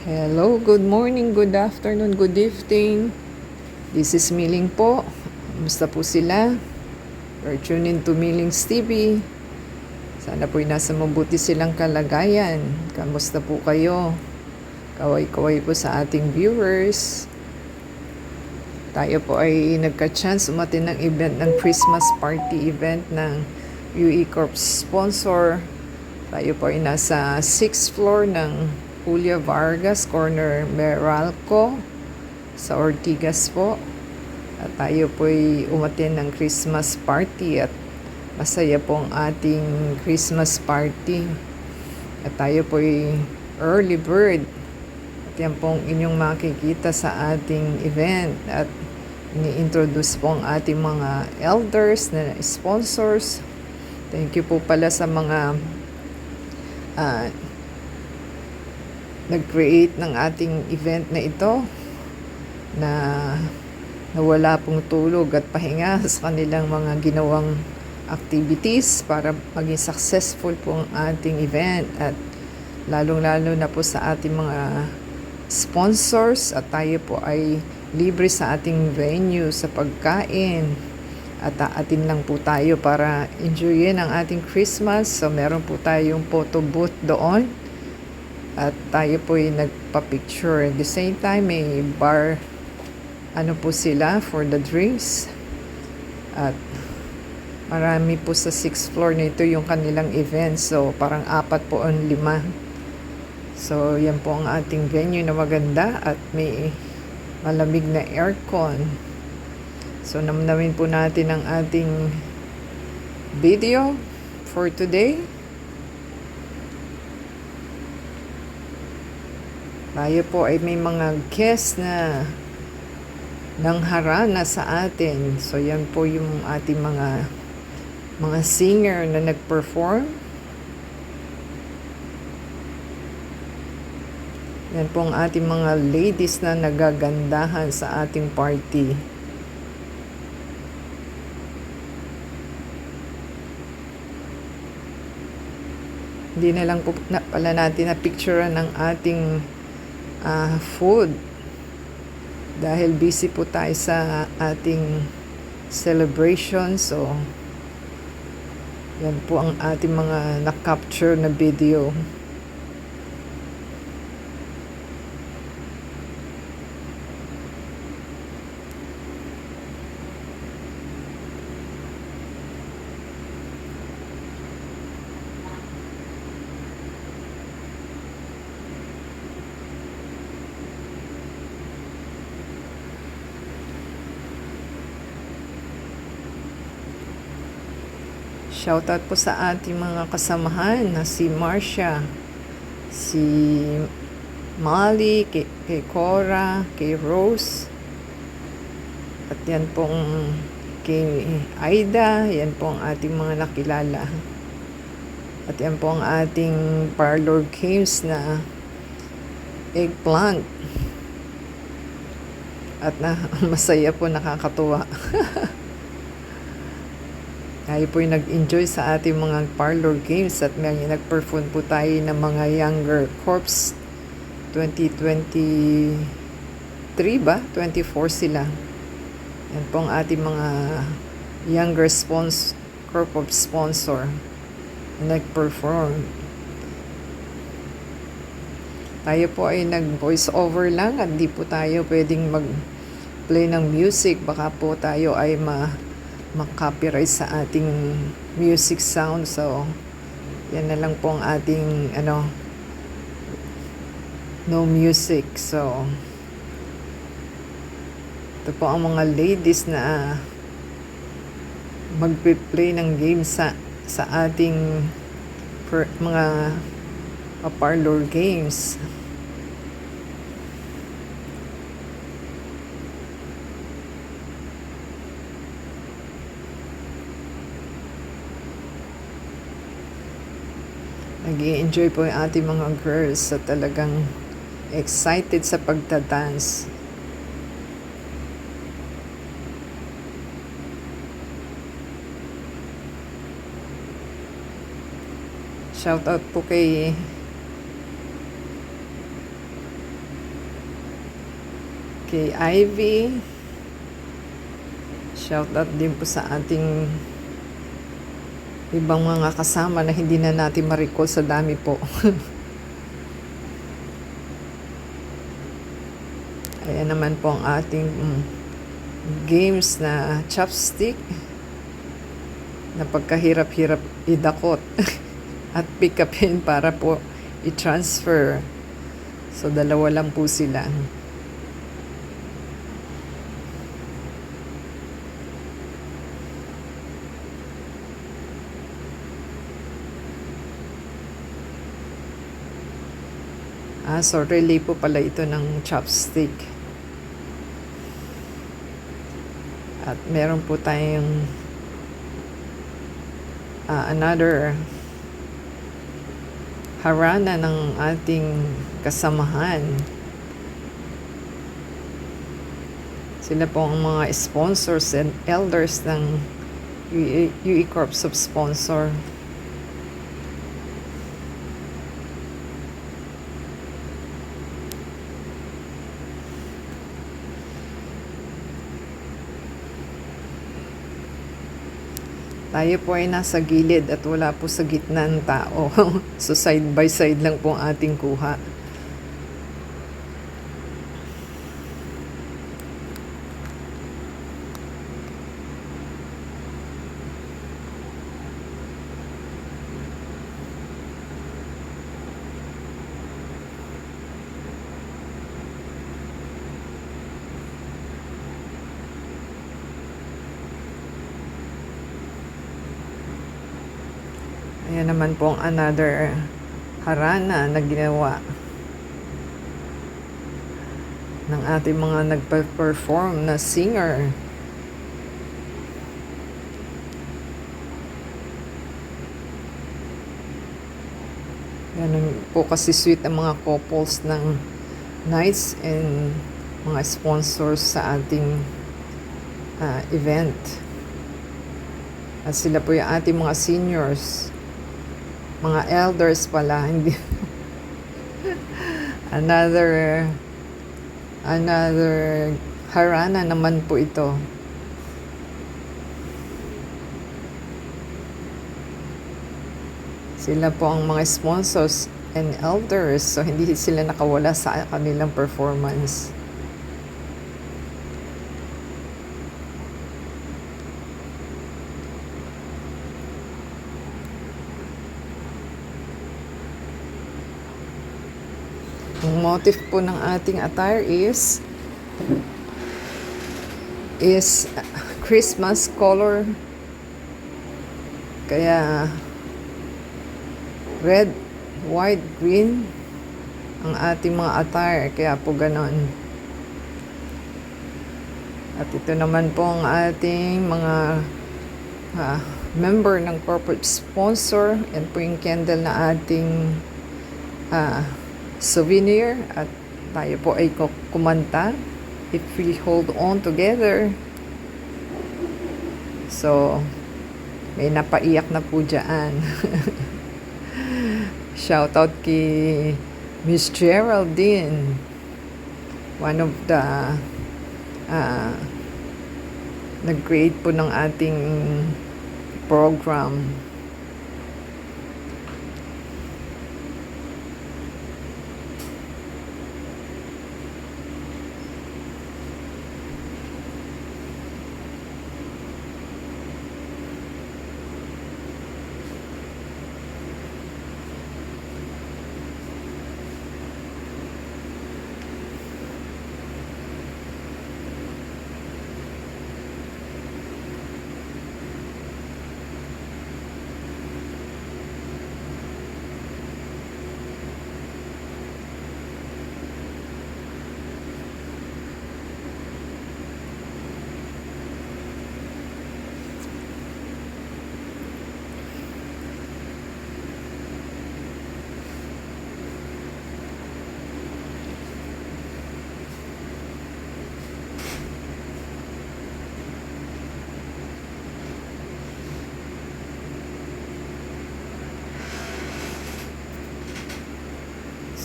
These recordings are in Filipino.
Hello, good morning, good afternoon, good evening. This is Miling po. Kumusta po sila? You're tuned in to Miling's TV. Sana po'y nasa mabuti silang kalagayan. Kamusta po kayo? Kaway-kaway po sa ating viewers. Tayo po ay nagka-chance umatin ng event ng Christmas party event ng UE Corp sponsor. Tayo po ay nasa 6th floor ng Julia Vargas, corner Meralco, sa Ortigas po. At tayo po'y umatin ng Christmas party at masaya pong ating Christmas party. At tayo po'y early bird. At yan pong inyong makikita sa ating event. At ini-introduce po ang ating mga elders na sponsors. Thank you po pala sa mga nag-create ng ating event na ito na nawala pong tulog at pahinga sa kanilang mga ginawang activities para maging successful po ang ating event at lalong-lalo na po sa ating mga sponsors at tayo po ay libre sa ating venue sa pagkain at aatin lang po tayo para enjoyin ang ating Christmas. So meron po tayong photo booth doon at tayo po ay nagpa-picture. At the same time, may bar, po sila for the drinks. At marami po sa 6th floor na ito yung kanilang event. So, parang 4 po ang 5. So, yan po ang ating venue na maganda at may malamig na aircon. So, namnamin po natin ang ating video for today. Tayo po ay may mga guests na nangharana sa atin. So yan po yung ating mga singer na nag-perform. Yan po ang ating mga ladies na nagagandahan sa ating party. Hindi na lang po pala natin na picturean ng ating food dahil busy po tayo sa ating celebration. So yan po ang ating mga na-capture na video. Shoutout po sa ating mga kasamahan na si Marcia, si Molly, kay Cora, kay Rose, at yan pong kay Aida, yan po ang ating mga nakilala. At yan po ang ating parlor games na eggplant. At masaya po, nakakatuwa. Tayo po yung nag-enjoy sa ating mga parlor games at may nag-perform po tayo ng mga younger corps 2023 ba? 24 sila. Yan po ang ating mga younger corp of sponsor na nag-perform. Tayo po ay nag-voice over lang at di po tayo pwedeng mag-play ng music. Baka po tayo ay ma-copyright sa ating music sound. So yan na lang po ang ating no music. So ito po ang mga ladies na magpe-play ng game sa ating mga parlor games. Nag-i-enjoy po yung ating mga girls sa talagang excited sa pagdadance. Shout out po kay kay Ivy. Shoutout din po sa ating ibang mga kasama na hindi na natin ma-recall sa dami po. Ayan naman po ang ating games na chopstick na pagkahirap-hirap idakot at pick upin para po i-transfer. So, dalawa lang po sila. So relay po pala ito ng chopstick. At meron po tayong another harana ng ating kasamahan. Sila po ang mga sponsors and elders ng UE Corps of Sponsor. Tayo po ay nasa gilid at wala po sa gitna ng tao. So side by side lang po ang ating kuha. Ayan naman po ang another harana na ginawa ng ating mga nagpa-perform na singer. Ganun po kasi sweet ang mga couples ng nights and mga sponsors sa ating event. At sila po yung ating mga seniors. Mga elders pala, hindi. another harana naman po ito. Sila po ang mga sponsors and elders, so hindi sila nakawala sa kanilang performance. Ang motif po ng ating attire is Christmas color. Kaya red, white, green ang ating mga attire. Kaya po ganon. At ito naman po ang ating mga member ng corporate sponsor. Yan po yung candle na ating souvenir. At tayo po ay kumanta, if we hold on together. So may napaiyak na po dyan. Shout out kay Miss Geraldine, one of the nag-create po ng ating program.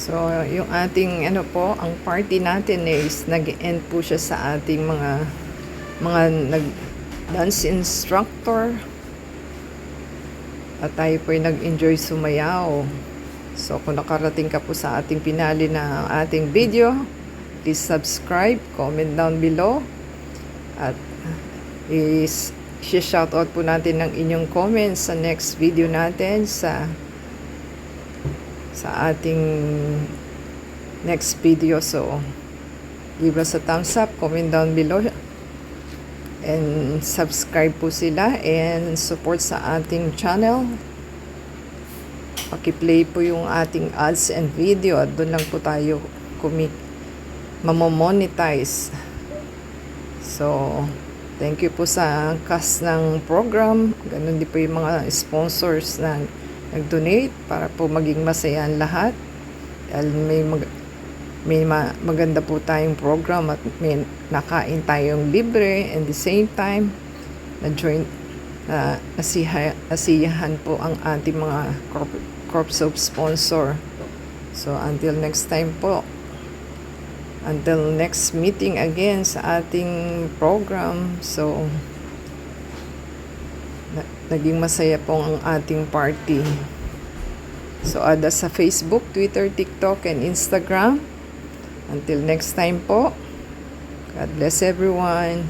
So, yung ating ano po, ang party natin is nag-end po siya sa ating mga nag-dance instructor. At tayo po ay nag-enjoy sumayaw. So, kung nakarating ka po sa ating pinali na ating video, please subscribe, comment down below. At shoutout po natin ng inyong comments sa next video natin sa ating next video. So, give us a thumbs up, comment down below, and subscribe po sila and support sa ating channel. Paki-play po yung ating ads and video at doon lang po tayo mamomonetize. So, thank you po sa cast ng program. Ganun din po yung mga sponsors na nag-donate para po maging masaya ang lahat. Dahil may maganda po tayong program at may nakain tayong libre, and the same time nasiyahan po ang ating mga corps of sponsor. So until next time po, until next meeting again sa ating program. So naging masaya po ang ating party. So add us sa Facebook, Twitter, TikTok, and Instagram. Until next time po, God bless everyone.